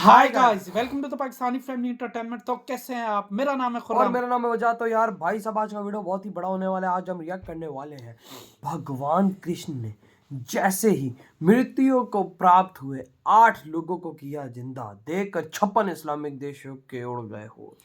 Hi guys, welcome to the Pakistani family entertainment. तो कैसे हैं आप? मेरा नाम है और खुर्रम। मेरा नाम है वजह। तो यार भाई साहब, आज का वीडियो बहुत ही बड़ा होने वाला है। आज हम रिएक्ट करने वाले हैं भगवान कृष्ण ने जैसे ही मृत्यु को प्राप्त हुए 8 लोगों को किया जिंदा, देखकर 56 इस्लामिक देशों के उड़ गए हो।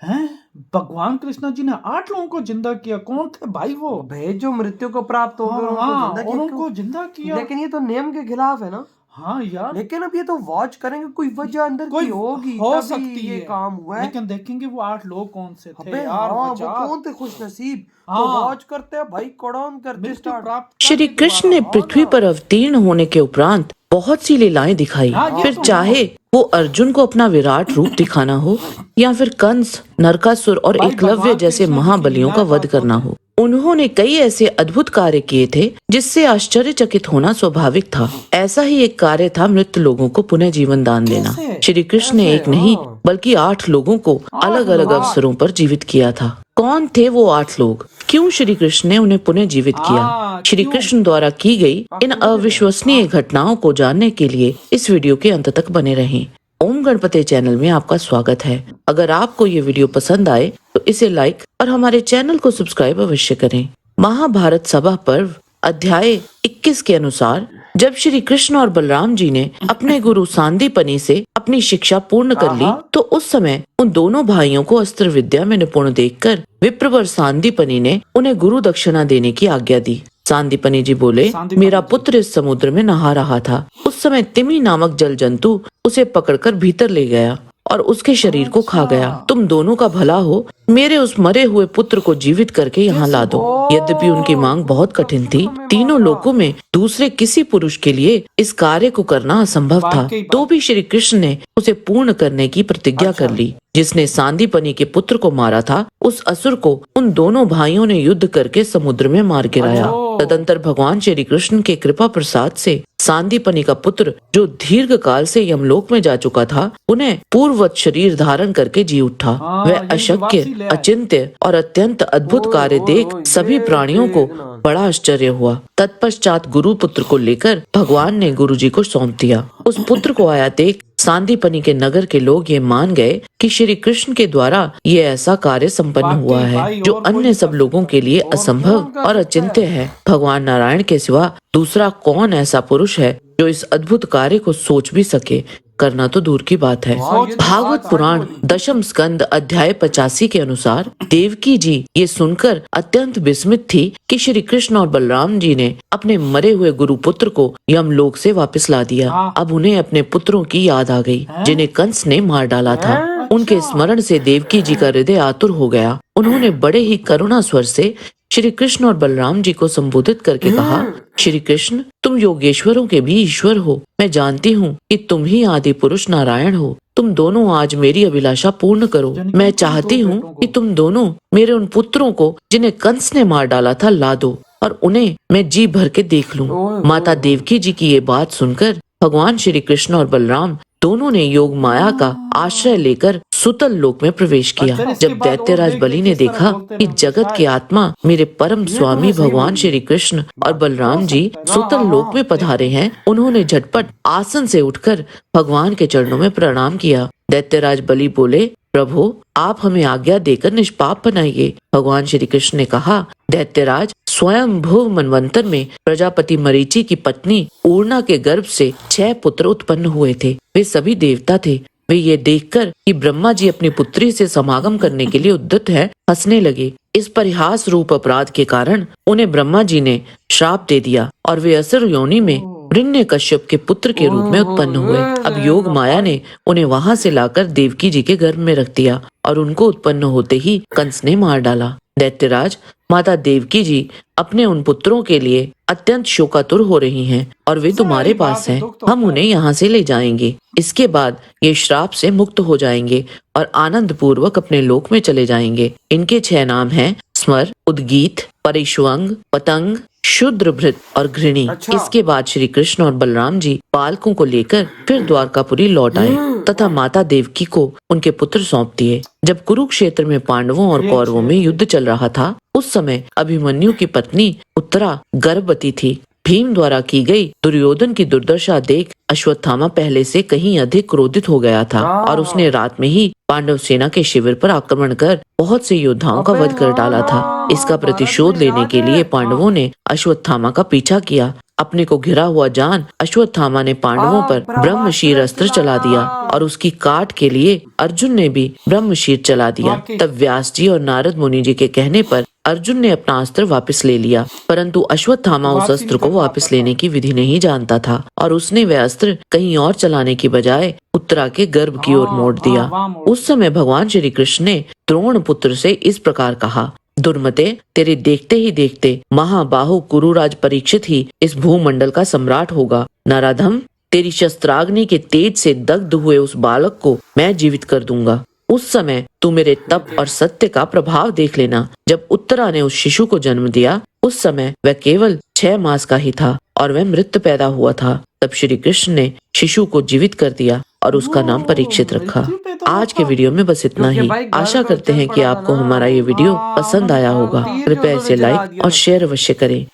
हैं? भगवान कृष्णा जी ने 8 लोगों को जिंदा किया? कौन थे भाई वो? भाई जो मृत्यु को प्राप्त हो गए उनको जिंदा और किया। उनको जिंदा किया। लेकिन ये तो नियम के खिलाफ है ना। हाँ यार, लेकिन अब ये तो वॉच करेंगे, कोई वजह अंदर कोई की होगी हो तभी सकती ये है, काम हुआ है। लेकिन देखेंगे वो 8 लोग कौन से थे अबे यार। हाँ, वो वजह कौन थे खुश नसीब। तो हाँ, वॉच करते हैं भाई, कौन करते मृत्यु स्टार्ट। प्राप्त श्री करके कृष्ण दोबारा। ने पृथ्वी पर अवतीर्ण होने के उपरांत बहुत सी लीलाएं दिखाई। हाँ, ये फिर तो चाहे वो अर्जुन को अपना विराट रूप दिखाना हो या फिर कंस, नरकासुर और भाई एकलव्य भगवान जैसे कृष्ण जी की महाबलियों का लीलाएं वध बात करना होती हो, उन्होंने कई ऐसे अद्भुत कार्य किए थे जिससे आश्चर्यचकित होना स्वाभाविक था। ऐसा ही एक कार्य था मृत लोगों को पुनः जीवन दान देना। कैसे? श्री कृष्ण ने कैसे? एक नहीं हाँ। बल्कि 8 लोगों को 8 अलग अलग लोग। अवसरों पर जीवित किया था। कौन थे वो 8 लोग? क्यों श्री कृष्ण ने उन्हें पुनः जीवित किया? श्री क्यों? कृष्ण द्वारा की गई इन अविश्वसनीय घटनाओं को जानने के लिए इस वीडियो के अंत तक बने रहें। ओम गणपति चैनल में आपका स्वागत है। अगर आपको ये वीडियो पसंद आए तो इसे लाइक और हमारे चैनल को सब्सक्राइब अवश्य करें। महाभारत सभा पर्व अध्याय 21 के अनुसार जब श्री कृष्ण और बलराम जी ने अपने गुरु सांदीपनि से अपनी शिक्षा पूर्ण कर ली तो उस समय उन दोनों भाइयों को अस्त्र विद्या में निपुण देखकर विप्रवर सांदीपनि ने उन्हें गुरु दक्षिणा देने की आज्ञा दी। सांदीपनि जी बोले, मेरा पुत्र इस समुद्र में नहा रहा था। उस समय तिमी नामक जल जंतु उसे पकड़कर भीतर ले गया और उसके शरीर को खा गया। तुम दोनों का भला हो, मेरे उस मरे हुए पुत्र को जीवित करके यहाँ ला दो। यद्यपि उनकी मांग बहुत कठिन थी, तीनों लोकों में दूसरे किसी पुरुष के लिए इस कार्य को करना असंभव था, तो भी श्री कृष्ण ने उसे पूर्ण करने की प्रतिज्ञा कर ली। जिसने सांदीपनि के पुत्र को मारा था, उस असुर को उन दोनों भाइयों ने युद्ध करके समुद्र में मार गिराया। तदंतर भगवान श्री कृष्ण के कृपा प्रसाद से सांदीपनि का पुत्र, जो दीर्घ काल से यमलोक में जा चुका था, उन्हें पूर्ववत शरीर धारण करके जी उठा। वह अशक्य, अचिंत्य और अत्यंत अद्भुत कार्य देख सभी प्राणियों को बड़ा आश्चर्य हुआ। तत्पश्चात गुरु पुत्र को लेकर भगवान ने गुरु जी को सौंप दिया। उस पुत्र को आया देख सांदीपनि के नगर के लोग ये मान गए कि श्री कृष्ण के द्वारा ये ऐसा कार्य संपन्न हुआ है जो अन्य सब लोगों के लिए असंभव और अचिंत्य है। भगवान नारायण के सिवा दूसरा कौन ऐसा पुरुष है जो इस अद्भुत कार्य को सोच भी सके? करना तो दूर की बात है। भागवत पुराण दशम स्कंद अध्याय 85 के अनुसार देवकी जी ये सुनकर अत्यंत विस्मित थी कि श्री कृष्ण और बलराम जी ने अपने मरे हुए गुरु पुत्र को यमलोक से वापस ला दिया। अब उन्हें अपने पुत्रों की याद आ गई जिन्हें कंस ने मार डाला था। उनके स्मरण से देवकी जी का हृदय आतुर हो गया। उन्होंने बड़े ही करुणा स्वर से श्री कृष्ण और बलराम जी को संबोधित करके कहा, श्री कृष्ण, तुम योगेश्वरों के भी ईश्वर हो। मैं जानती हूँ कि तुम ही आदि पुरुष नारायण हो। तुम दोनों आज मेरी अभिलाषा पूर्ण करो। मैं चाहती हूँ कि तुम दोनों मेरे उन पुत्रों को जिन्हें कंस ने मार डाला था ला दो और उन्हें मैं जी भर के देख लूं। माता देवकी जी की ये बात सुनकर भगवान श्री कृष्ण और बलराम दोनों ने योग माया का आश्रय लेकर सुतल लोक में प्रवेश किया। जब दैत्यराज बलि ने देखा कि जगत के आत्मा मेरे परम स्वामी भगवान श्री कृष्ण और बलराम जी सुतल लोक में पधारे हैं, उन्होंने झटपट आसन से उठकर भगवान के चरणों में प्रणाम किया। दैत्यराज बलि बोले, प्रभु, आप हमें आज्ञा देकर निष्पाप बनाइए। भगवान श्री कृष्ण ने कहा, दैत्यराज, स्वयं भुव मनवंतर में प्रजापति मरीचि की पत्नी ऊर्णा के गर्भ से 6 पुत्र उत्पन्न हुए थे। वे सभी देवता थे। वे ये देखकर कि ब्रह्मा जी अपनी पुत्री से समागम करने के लिए उद्यत हैं, हंसने लगे। इस परिहास रूप अपराध के कारण उन्हें ब्रह्मा जी ने श्राप दे दिया और वे असुर योनि में हिरण्यकश्यप के पुत्र के रूप में उत्पन्न हुए। अब योग माया ने उन्हें वहां से लाकर देवकी जी के गर्भ में रख दिया और उनको उत्पन्न होते ही कंस ने मार डाला। दैत्यराज, माता देवकी जी अपने उन पुत्रों के लिए अत्यंत शोकातुर हो रही हैं और वे तुम्हारे पास हैं। हम उन्हें यहाँ से ले जाएंगे। इसके बाद ये श्राप से मुक्त हो जाएंगे और आनंद पूर्वक अपने लोक में चले जाएंगे। इनके 6 नाम हैं स्मर, उद्गीत, परिश्वंग, पतंग, शूद्रभृत और घृणी। इसके बाद श्री कृष्ण और बलराम जी बालकों को लेकर फिर द्वारकापुरी लौट आए तथा माता देवकी को उनके पुत्र सौंप दिए। जब कुरुक्षेत्र में पांडवों और कौरवों में युद्ध चल रहा था, उस समय अभिमन्यु की पत्नी उत्तरा गर्भवती थी। भीम द्वारा की गई दुर्योधन की दुर्दशा देख अश्वत्थामा पहले से कहीं अधिक क्रोधित हो गया था और उसने रात में ही पांडव सेना के शिविर पर आक्रमण कर बहुत से योद्धाओं का वध कर डाला था। इसका प्रतिशोध लेने के लिए पांडवों ने अश्वत्थामा का पीछा किया। अपने को घिरा हुआ जान अश्वत्थामा ने पांडवों पर ब्रह्मशीर अस्त्र चला दिया और उसकी काट के लिए अर्जुन ने भी ब्रह्मशीर चला दिया। तब व्यास जी और नारद मुनि जी के कहने पर अर्जुन ने अपना अस्त्र वापस ले लिया, परंतु अश्वत्थामा उस अस्त्र को वापस लेने की विधि नहीं जानता था और उसने वह अस्त्र कहीं और चलाने की बजाय उत्तरा के गर्भ की ओर मोड़ दिया। उस समय भगवान श्री कृष्ण ने द्रोण पुत्र से इस प्रकार कहा, दुर्मते, तेरे देखते ही देखते महाबाहु कुरुराज परीक्षित ही इस भूमंडल का सम्राट होगा। नराधम, तेरी शस्त्राग्नि के तेज से दग्ध हुए उस बालक को मैं जीवित कर दूंगा। उस समय तू मेरे तप और सत्य का प्रभाव देख लेना। जब उत्तरा ने उस शिशु को जन्म दिया, उस समय वह केवल 6 मास का ही था और वह मृत पैदा हुआ था। तब श्री कृष्ण ने शिशु को जीवित कर दिया और उसका नाम परीक्षित रखा। आज के वीडियो में बस इतना ही। आशा करते हैं कि आपको हमारा ये वीडियो पसंद आया होगा। कृपया इसे लाइक और शेयर अवश्य करें।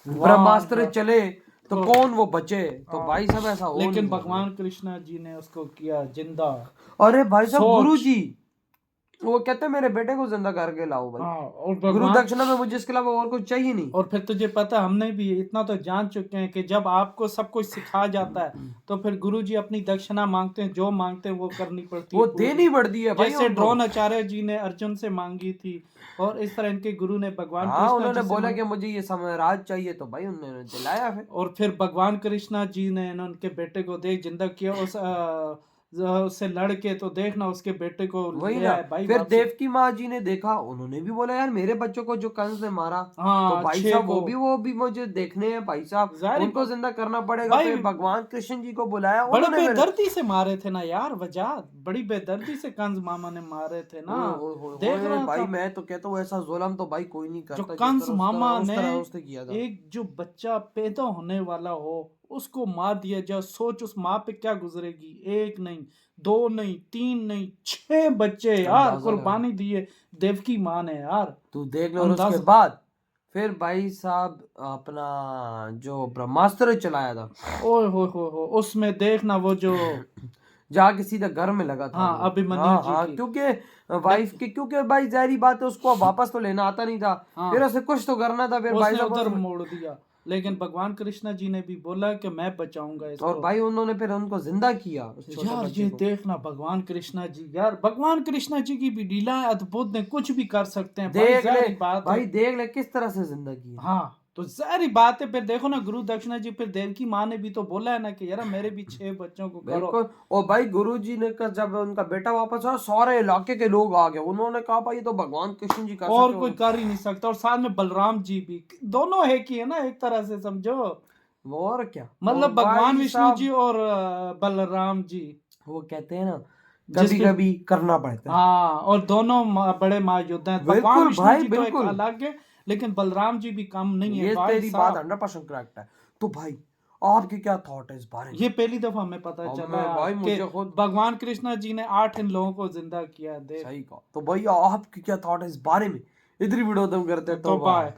ब्रह्मास्त्र चले तो कौन वो बचे? तो भाई साहब ऐसा हो लेकिन नहीं भगवान कृष्ण जी ने उसको किया जिंदा। सकता। अरे भाई साहब, सोच। गुरु जी वो कहते हैं मेरे बेटे को जिंदा करके लाओ भाई। हाँ, और गुरु भगवान दक्षिणा में मुझे इसके अलावा और कुछ चाहिए नहीं। और फिर तुझे पता, हमने भी इतना तो जान चुके हैं कि जब आपको सब कुछ सिखाया जाता है तो फिर गुरु जी अपनी दक्षिणा मांगते हैं, जो मांगते हैं वो करनी पड़ती है। वो देनी पड़ती है भाई। जैसे उनको। द्रोणाचार्य जी ने अर्जुन से मांगी थी और इस तरह इनके गुरु ने भगवान हाँ, कृष्ण उन्होंने जी से बोला मांगी। कि मुझे ये साम्राज्य चाहिए तो भाई उन्होंने दिलाया फिर। और फिर भगवान कृष्णा जी ने उनके बेटे को देख जिंदा किया। उससे लड़के तो देखना उसके बेटे को वही ले ना। आए भाई फिर वापसी। देवकी माँ जी ने देखा, उन्होंने भी बोला यार मेरे बच्चों को जो कंस ने मारा, हाँ, तो भाई 6 साहब को। वो भी मुझे देखने हैं भाई साहब, जाहिर उनको जिंदा करना पड़ेगा। भाई, फिर भगवान कृष्ण जी को बुलाया, बड़े उन्होंने फिर बेदर्दी से मारे थे ना यार वजह, बड़ी बेदर्दी से कंस मामा ने मारे थे ना। देख ओए, रहा भाई था मैं तो कहता हूँ ऐसा जुल्म तो भाई कोई नहीं जो करता जिस कंस तरह उस मामा तरह- उस ने तरह उसने किया था। एक जो बच्चा पैदा होने वाला हो उसको मार दिया जाए। सोच उस माँ पे क्या गुजरेगी। 1 नहीं, 2 नहीं, 3 नहीं, 6 बच्चे यार अंदाजा कुर्बानी दिए देवकी माँ ने यार। तू देख लो। और उसके अंदाजा। बाद फिर भाई साहब अपना जो ब्रह्मास्त्र चलाया था, ओए हो उसमें देखना वो जो जाके सीधा घर में लगा था हाँ, वो। अभिमन्यु हाँ, जी हाँ, की। क्योंकि वाइफ की, क्योंकि भाई जाहिर बात है उसको वापस तो लेना आता नहीं था। हाँ। फिर उसे कुछ तो करना था। फिर भाई उसने साहब उधर उसने- मोड़ दिया, लेकिन भगवान कृष्ण जी ने भी बोला कि मैं बचाऊंगा इसको। और भाई उन्होंने फिर उनको जिंदा किया उस छोटे यार बच्चे ये को। देखना भगवान कृष्णा जी, यार भगवान कृष्णा जी की भी लीला अद्भुत है, कुछ भी कर सकते हैं भाई। देख ले जाहिर बात है। भाई, देख ले किस तरह से जिंदा किया। हाँ, तो जाहिर बात है। फिर देखो ना गुरु दक्षिणा जी, फिर देवकी माँ ने भी तो बोला है ना कि यार मेरे भी 6 बच्चों को करो। बिल्कुल। और भाई गुरु जी ने जब उनका बेटा वापस आया, सारे इलाके के लोग आ गए। उन्होंने कहा भाई ये तो भगवान कृष्ण जी कर और सकते कोई हो। कर ही नहीं सकता। और साथ में बलराम जी भी, दोनों है कि है ना, एक तरह से समझो। वो और क्या, मतलब और भगवान भाई विष्णु साहब, जी और बलराम जी। वो कहते हैं ना कभी जिसके- कभी करना पड़ता है। हाँ, और दोनों बड़े महायोद्धा हैं। भगवान बिल्कुल विष्णु भाई, जी तो एक बिल्कुल। अलग है, लेकिन बलराम जी भी कम नहीं है ये भाई तेरी साहब। बात 100% करेक्ट है। तो भाई आपके क्या थॉट है इस बारे में? ये पहली दफा हमें पता अब चला मैं है भाई आज मुझे कि खुद भगवान कृष्णा जी ने 8 इन लोगों को जिंदा किया। देख सही कहा। तो भाई आपकी क्या थॉट है इस बारे में? इधर वीडियो खत्म करते हैं। तो बाय।